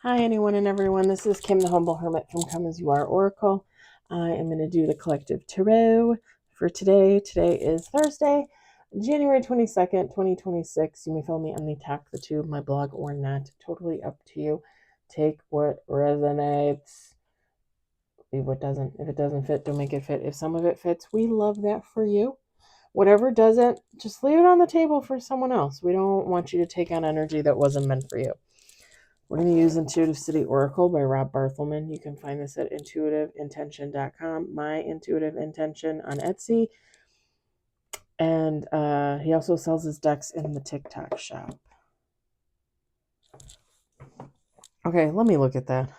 Hi, anyone and everyone. This is Kim, the Humble Hermit from Come As You Are Oracle. I am going to do the collective tarot for today. Today is Thursday, January 22nd, 2026. You may follow me on the Talk the Tube, my blog, or not. Totally up to you. Take what resonates. Leave what doesn't. If it doesn't fit, don't make it fit. If some of it fits, we love that for you. Whatever doesn't, just leave it on the table for someone else. We don't want you to take on energy that wasn't meant for you. We're going to use Intuitive City Oracle by Rob Barthelman. You can find this at intuitiveintention.com, My Intuitive Intention on Etsy. And he also sells his decks in the TikTok shop. Okay, let me look at that.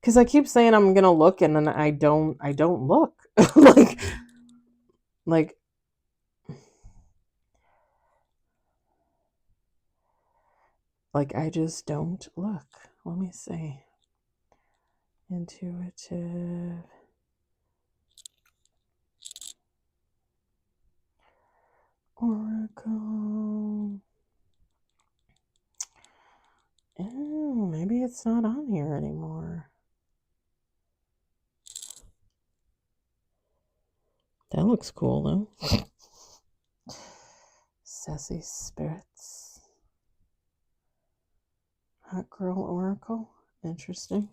Because I keep saying I'm going to look and then I don't look. like I just don't look. Let me see. Intuitive Oracle. Oh, maybe it's not on here anymore. That looks cool, though. Sassy Spirits. Hot Girl Oracle. Interesting.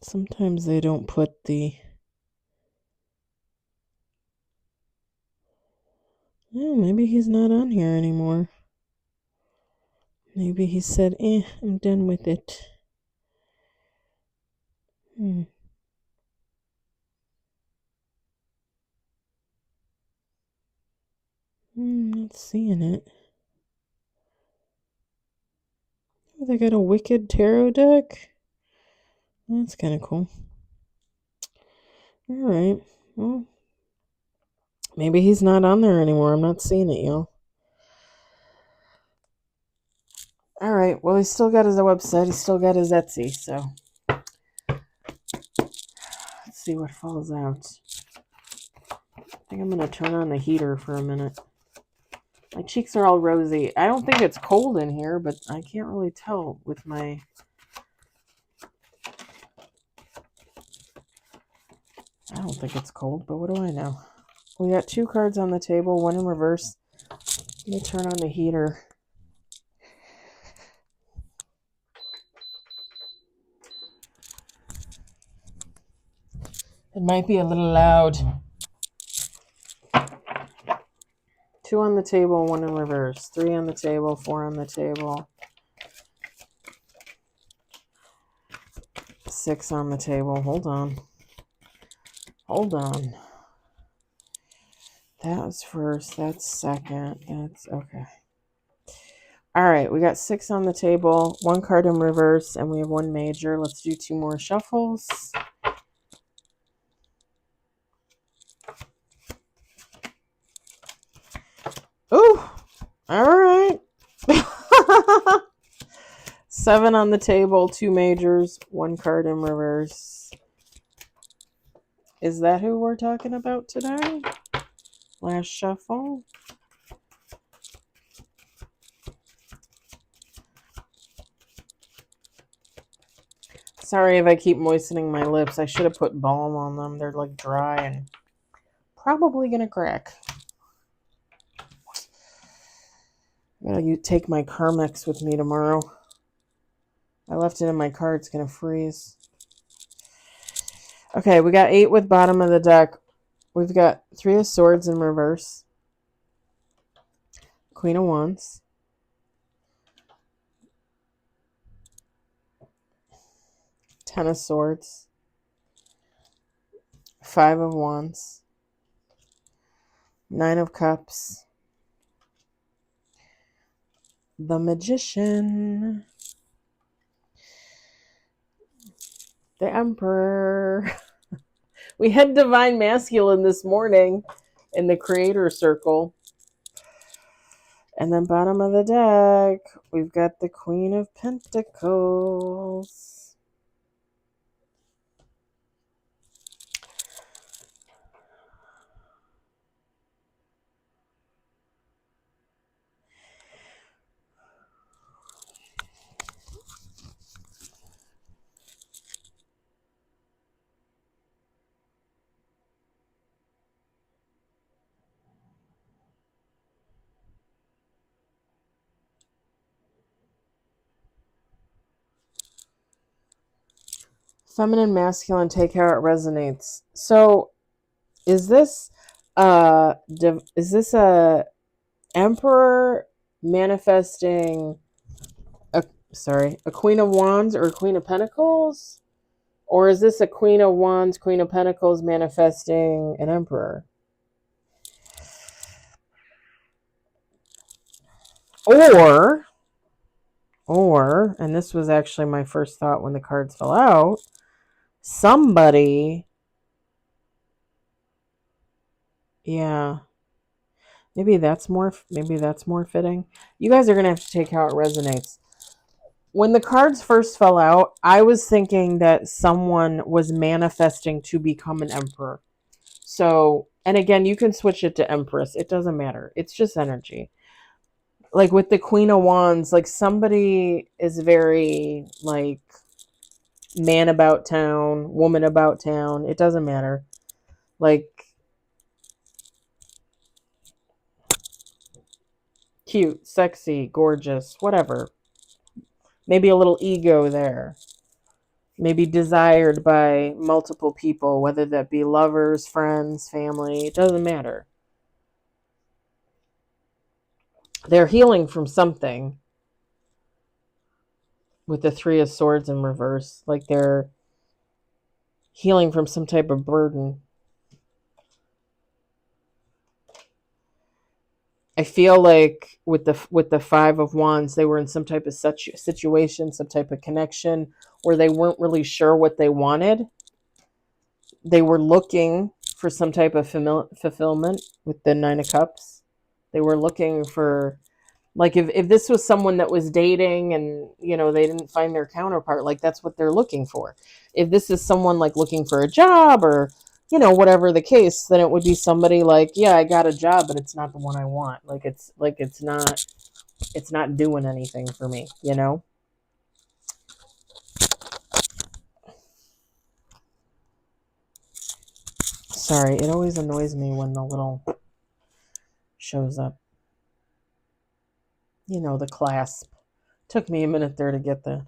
Sometimes they don't put the... Oh, maybe he's not on here anymore. Maybe he said, I'm done with it. Not seeing it. Oh, they got a Wicked Tarot deck? That's kind of cool. Alright. Well, maybe he's not on there anymore. I'm not seeing it, y'all. Alright. Well, he's still got his website. He's still got his Etsy, so... Let's see what falls out. I think I'm going to turn on the heater for a minute. My cheeks are all rosy. I don't think it's cold in here, but I can't really tell with my... I don't think it's cold, but what do I know? We got 2 cards on the table, one in reverse. Let me turn on the heater. It might be a little loud. 2 on the table, 1 in reverse. 3 on the table, 4 on the table. 6 on the table. Hold on. That was first. That's second. That's okay. All right, we got 6 on the table, 1 card in reverse, and we have 1 major. Let's do 2 more shuffles. Ooh, all right. 7 on the table, 2 majors, 1 card in reverse. Is that who we're talking about today? Last shuffle. Sorry if I keep moistening my lips. I should have put balm on them. They're like dry and probably gonna crack. I'm gonna take my Carmex with me tomorrow. I left it in my car. It's gonna freeze. Okay, we got 8 with bottom of the deck. We've got 3 of Swords in reverse. Queen of Wands. Ten of Swords. 5 of Wands. 9 of Cups. The Magician. The Emperor. We had Divine Masculine this morning in the Creator Circle. And then bottom of the deck, we've got the Queen of Pentacles. Feminine, masculine, take how it resonates. So is this a emperor manifesting a queen of wands or a queen of pentacles? Or is this a queen of wands, queen of pentacles manifesting an emperor? Or, and this was actually my first thought when the cards fell out, somebody, yeah, maybe that's more fitting. You guys are going to have to take how it resonates. When the cards first fell out, I was thinking that someone was manifesting to become an emperor. So, and again, you can switch it to empress. It doesn't matter. It's just energy. Like with the Queen of Wands, like somebody is very like man about town, woman about town. It doesn't matter. Like cute, sexy, gorgeous, whatever. Maybe a little ego there. Maybe desired by multiple people, whether that be lovers, friends, family. It doesn't matter. They're healing from something with the Three of Swords in reverse. Like they're healing from some type of burden. I feel like with the Five of Wands, they were in some type of situation, some type of connection where they weren't really sure what they wanted. They were looking for some type of fulfillment with the Nine of Cups. They were looking for, like, if this was someone that was dating and, you know, they didn't find their counterpart, like, that's what they're looking for. If this is someone, like, looking for a job or, you know, whatever the case, then it would be somebody like, yeah, I got a job, but it's not the one I want. It's not doing anything for me, you know? Sorry, it always annoys me when the little shows up. You know, the clasp. Took me a minute there to get that.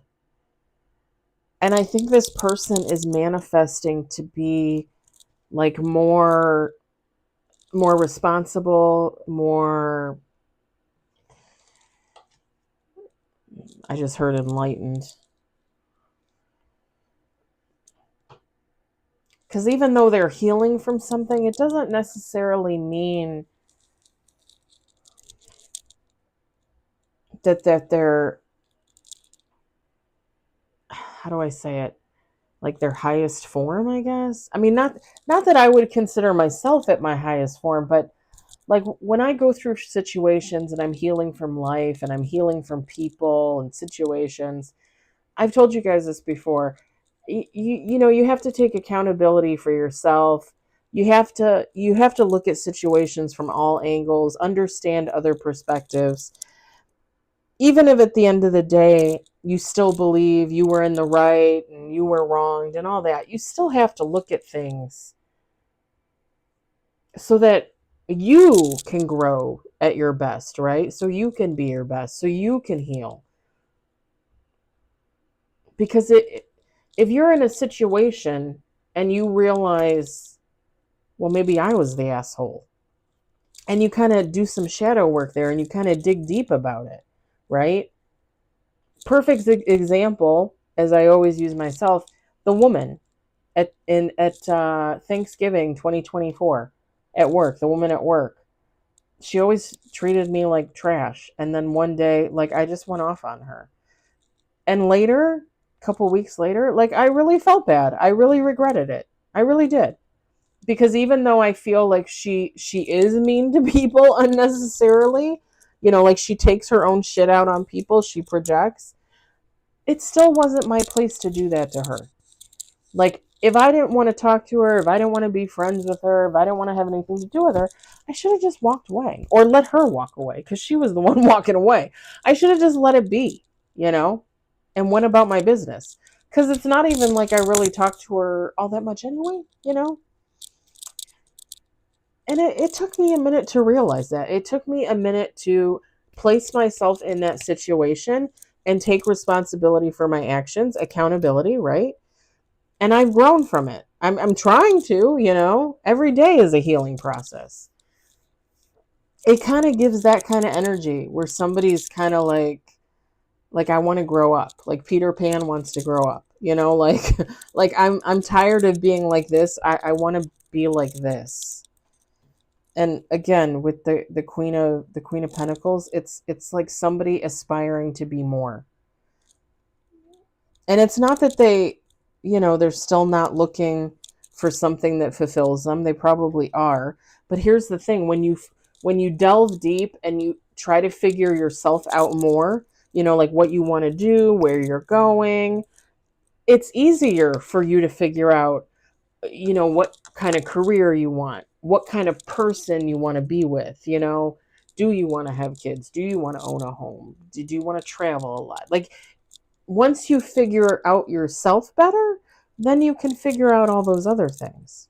And I think this person is manifesting to be like more responsible, more, I just heard enlightened. Because even though they're healing from something, it doesn't necessarily mean that they're, how do I say it? Like their highest form, I guess. I mean, not that I would consider myself at my highest form, but like when I go through situations and I'm healing from life and I'm healing from people and situations, I've told you guys this before. You know, you have to take accountability for yourself. You have to look at situations from all angles, understand other perspectives. Even if at the end of the day you still believe you were in the right and you were wronged and all that, you still have to look at things so that you can grow at your best, right? So you can be your best, so you can heal. Because if you're in a situation and you realize, well, maybe I was the asshole, and you kind of do some shadow work there and you kind of dig deep about it, right? Perfect example, as I always use myself, the woman at Thanksgiving 2024 at work, the woman at work. She always treated me like trash. And then one day, like, I just went off on her. And later, a couple weeks later, like, I really felt bad. I really regretted it. I really did. Because even though I feel like she is mean to people unnecessarily, you know, like she takes her own shit out on people, she projects, it still wasn't my place to do that to her. Like, if I didn't want to talk to her, if I didn't want to be friends with her, if I didn't want to have anything to do with her, I should have just walked away or let her walk away because she was the one walking away. I should have just let it be, you know, and went about my business. Because it's not even like I really talked to her all that much anyway, you know? And it took me a minute to realize that. It took me a minute to place myself in that situation and take responsibility for my actions, accountability, right? And I've grown from it. I'm trying to, every day is a healing process. It kind of gives that kind of energy where somebody's kind of like I want to grow up. Like Peter Pan wants to grow up, like like I'm tired of being like this. I want to be like this. And again, with the Queen of Pentacles, it's like somebody aspiring to be more. And it's not that they're still not looking for something that fulfills them. They probably are. But here's the thing, when you delve deep and you try to figure yourself out more, like what you want to do, where you're going, it's easier for you to figure out, what kind of career you want, what kind of person you want to be with, do you want to have kids? Do you want to own a home? Do you want to travel a lot? Like, once you figure out yourself better, then you can figure out all those other things.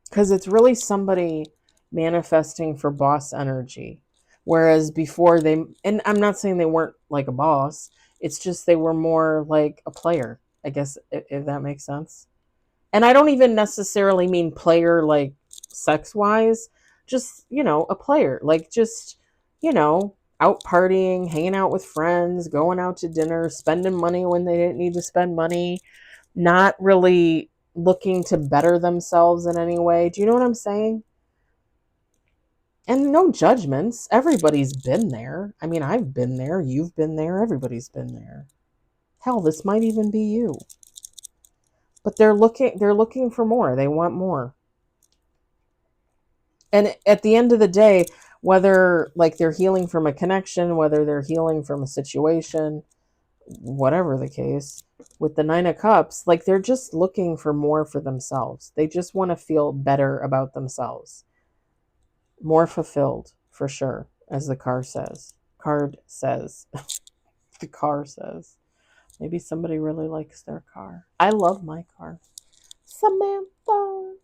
Because it's really somebody manifesting for boss energy. Whereas before and I'm not saying they weren't like a boss, it's just they were more like a player, I guess, if that makes sense. And I don't even necessarily mean player like sex wise, just, a player, like just, out partying, hanging out with friends, going out to dinner, spending money when they didn't need to spend money, not really looking to better themselves in any way. Do you know what I'm saying? And no judgments. Everybody's been there. I mean, I've been there. You've been there. Everybody's been there. Hell, this might even be you. But they're looking for more. They want more. And at the end of the day, whether like they're healing from a connection, whether they're healing from a situation, whatever the case, with the Nine of Cups, like they're just looking for more for themselves. They just want to feel better about themselves. More fulfilled, for sure, as the card says. The car says. Maybe somebody really likes their car. I love my car. Samantha.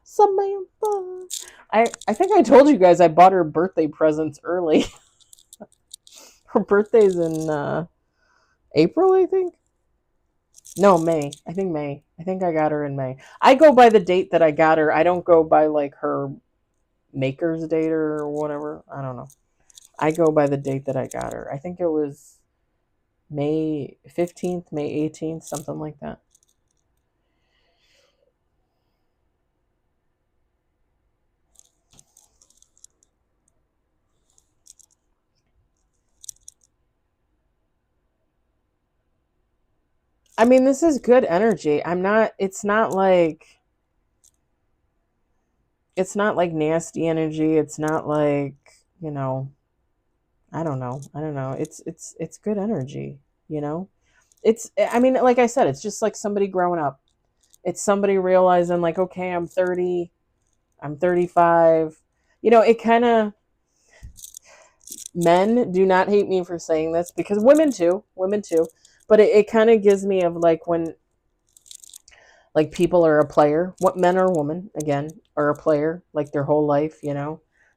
Samantha. I think I told you guys I bought her birthday presents early. Her birthday's in April, I think. No, May. I think May. I think I got her in May. I go by the date that I got her. I don't go by like her maker's date or whatever. I don't know. I go by the date that I got her. I think it was May 15th, May 18th, something like that. I mean, this is good energy. It's not like nasty energy. It's not like, you know, I don't know. I don't know. It's good energy, you know? I mean, like I said, it's just like somebody growing up. It's somebody realizing like, okay, I'm 30, I'm 35. It kind of, men do not hate me for saying this because women too, but it kind of gives me of like when like people are a player, what men or women again are a player like their whole life,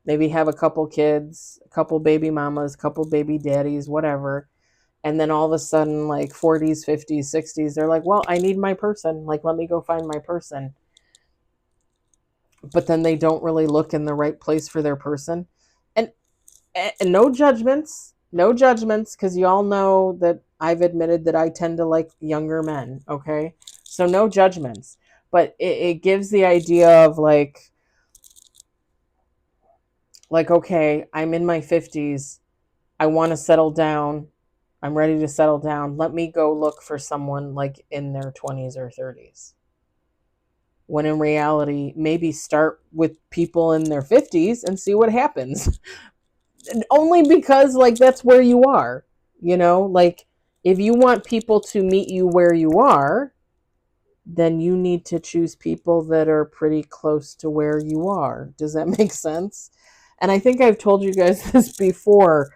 maybe have a couple kids, a couple baby mamas, a couple baby daddies, whatever. And then all of a sudden, like 40s, 50s, 60s, they're like, well, I need my person. Like, let me go find my person. But then they don't really look in the right place for their person. And, and no judgments, because you all know that I've admitted that I tend to like younger men. Okay. So no judgments. But it gives the idea of like, okay, I'm in my 50s. I want to settle down. I'm ready to settle down. Let me go look for someone like in their 20s or 30s. When in reality, maybe start with people in their 50s and see what happens. Only because, like, that's where you are. Like, if you want people to meet you where you are, then you need to choose people that are pretty close to where you are. Does that make sense? And I think I've told you guys this before.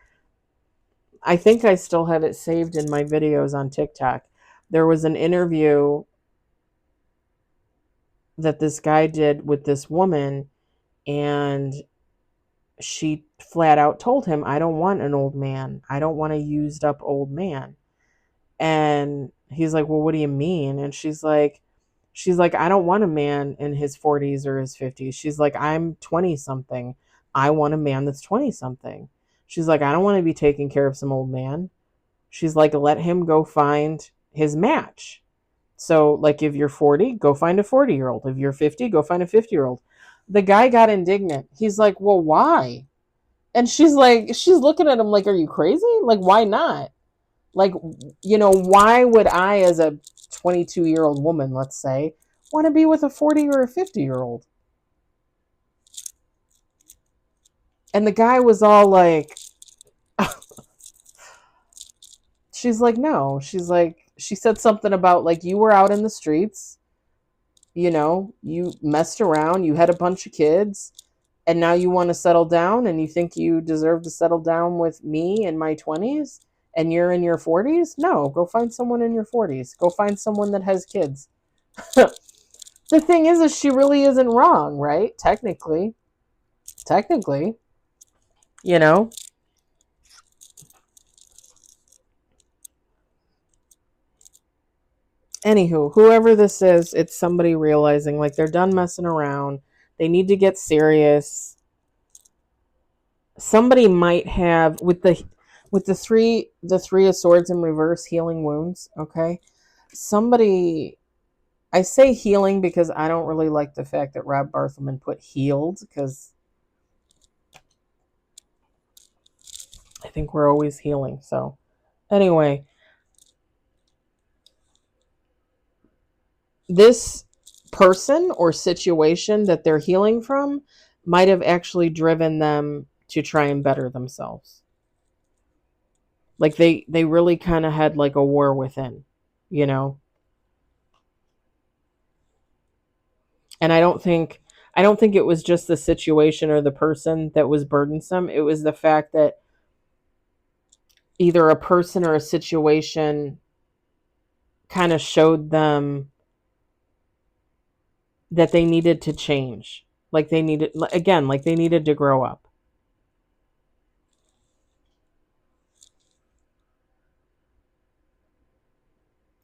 I think I still have it saved in my videos on TikTok. There was an interview that this guy did with this woman, and she flat out told him, I don't want an old man. I don't want a used up old man. And he's like, well, what do you mean? And she's like, I don't want a man in his 40s or his 50s. She's like, I'm 20 something. I want a man that's 20 something. She's like, I don't want to be taking care of some old man. She's like, let him go find his match. So, like, if you're 40, go find a 40-year-old. If you're 50, go find a 50-year-old. The guy got indignant. He's like, well, why? And she's looking at him like, are you crazy? Like, why not? Like, why would I, as a 22-year-old woman, let's say, want to be with a 40 or a 50-year-old? And the guy was all like, she's like, no. She's like, she said something about, like, you were out in the streets, you messed around, you had a bunch of kids, and now you want to settle down and you think you deserve to settle down with me in my 20s and you're in your 40s? No, go find someone in your 40s. Go find someone that has kids. The thing is she really isn't wrong, right? Technically, you know. Anywho, whoever this is, it's somebody realizing, like, they're done messing around. They need to get serious. Somebody might have, with the three of swords in reverse, healing wounds. Okay, somebody. I say healing because I don't really like the fact that Rob Barthelman put healed, because I think we're always healing. So anyway, this person or situation that they're healing from might have actually driven them to try and better themselves. Like, they really kind of had, like, a war within, you know. And I don't think it was just the situation or the person that was burdensome. It was the fact that either a person or a situation kind of showed them that they needed to change. Like, they needed, again, like, they needed to grow up.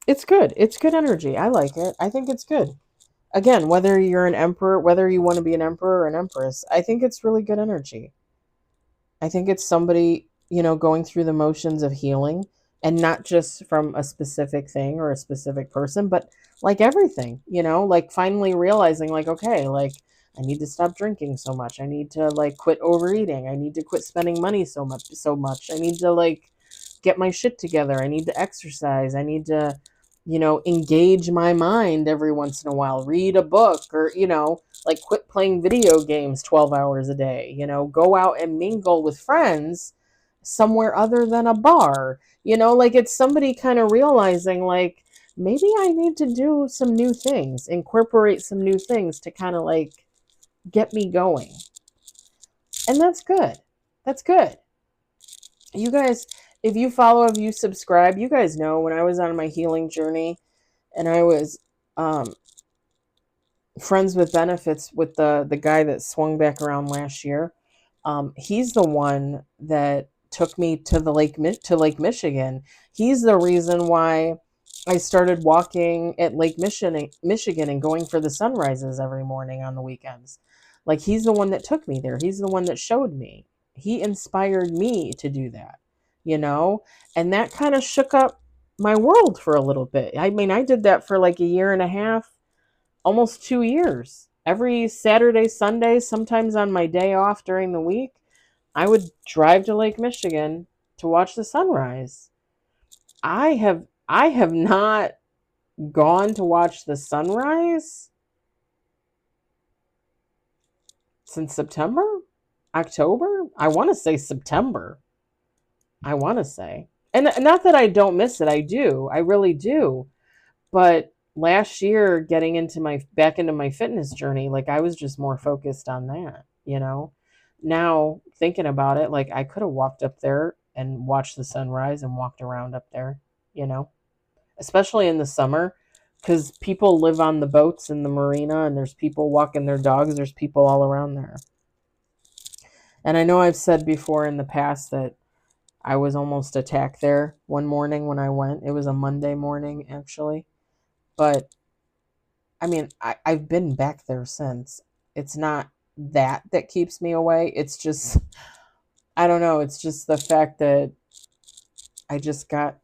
It's good. It's good energy. I like it. I think it's good. Again, whether you're an emperor, whether you want to be an emperor or an empress, I think it's really good energy. I think it's somebody, going through the motions of healing, and not just from a specific thing or a specific person, but like everything, like finally realizing, like, okay, like, I need to stop drinking so much. I need to, like, quit overeating. I need to quit spending money so much. I need to, like, get my shit together. I need to exercise. I need to, engage my mind every once in a while, read a book, or, like, quit playing video games 12 hours a day, go out and mingle with friends somewhere other than a bar, like, it's somebody kind of realizing, like, maybe I need to do some new things, incorporate some new things to kind of, like, get me going. And that's good. That's good. You guys, if you follow, if you subscribe, you guys know when I was on my healing journey and I was friends with benefits with the guy that swung back around last year. He's the one that took me to Lake Michigan. He's the reason why I started walking at Lake Michigan and going for the sunrises every morning on the weekends. Like, he's the one that took me there. He's the one that showed me. He inspired me to do that, and that kind of shook up my world for a little bit. I mean, I did that for like a year and a half, almost 2 years. Every Saturday, Sunday, sometimes on my day off during the week, I would drive to Lake Michigan to watch the sunrise. I have not gone to watch the sunrise since September, October. I want to say September. I want to say. And not that I don't miss it. I do. I really do. But last year, getting back into my fitness journey, like, I was just more focused on that, Now thinking about it, like, I could have walked up there and watched the sunrise and walked around up there, especially in the summer, because people live on the boats in the marina and there's people walking their dogs. There's people all around there. And I know I've said before in the past that I was almost attacked there one morning when I went. It was a Monday morning, actually. But I mean, I've been back there since. It's not that keeps me away. It's just, I don't know. It's just the fact that I just got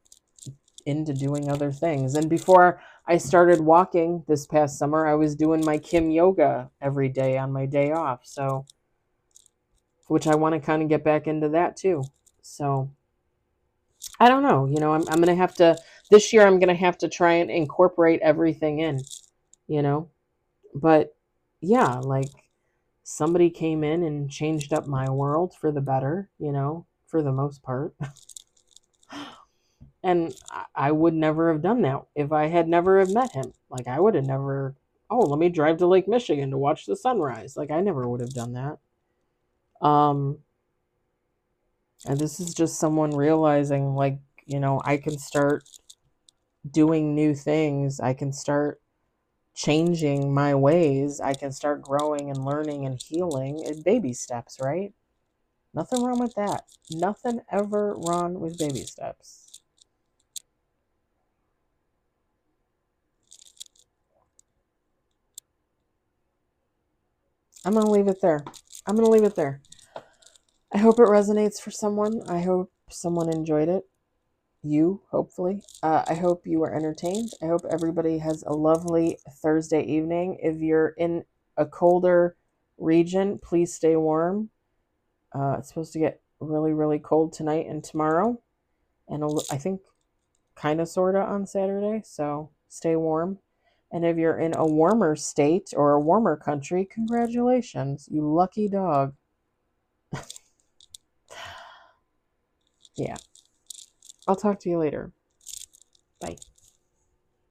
into doing other things. And before I started walking this past summer, I was doing my Kim yoga every day on my day off. So, which I want to kind of get back into that too. So, I don't know. I'm going to have to, this year, I'm going to have to try and incorporate everything in, you know? But yeah, like somebody came in and changed up my world for the better, for the most part. And I would never have done that if I had never have met him. Like I would have never, oh, let me drive to Lake Michigan to watch the sunrise. Like I never would have done that. Um, and this is just someone realizing like, I can start doing new things. I can start changing my ways. I can start growing and learning and healing in baby steps, right? Nothing wrong with that. Nothing ever wrong with baby steps. I'm going to leave it there. I'm going to leave it there. I hope it resonates for someone. I hope someone enjoyed it. You, hopefully. I hope you were entertained. I hope everybody has a lovely Thursday evening. If you're in a colder region, please stay warm. It's supposed to get really, really cold tonight and tomorrow. And I think kind of, sort of on Saturday. So stay warm. And if you're in a warmer state or a warmer country, congratulations, you lucky dog. Yeah. I'll talk to you later. Bye.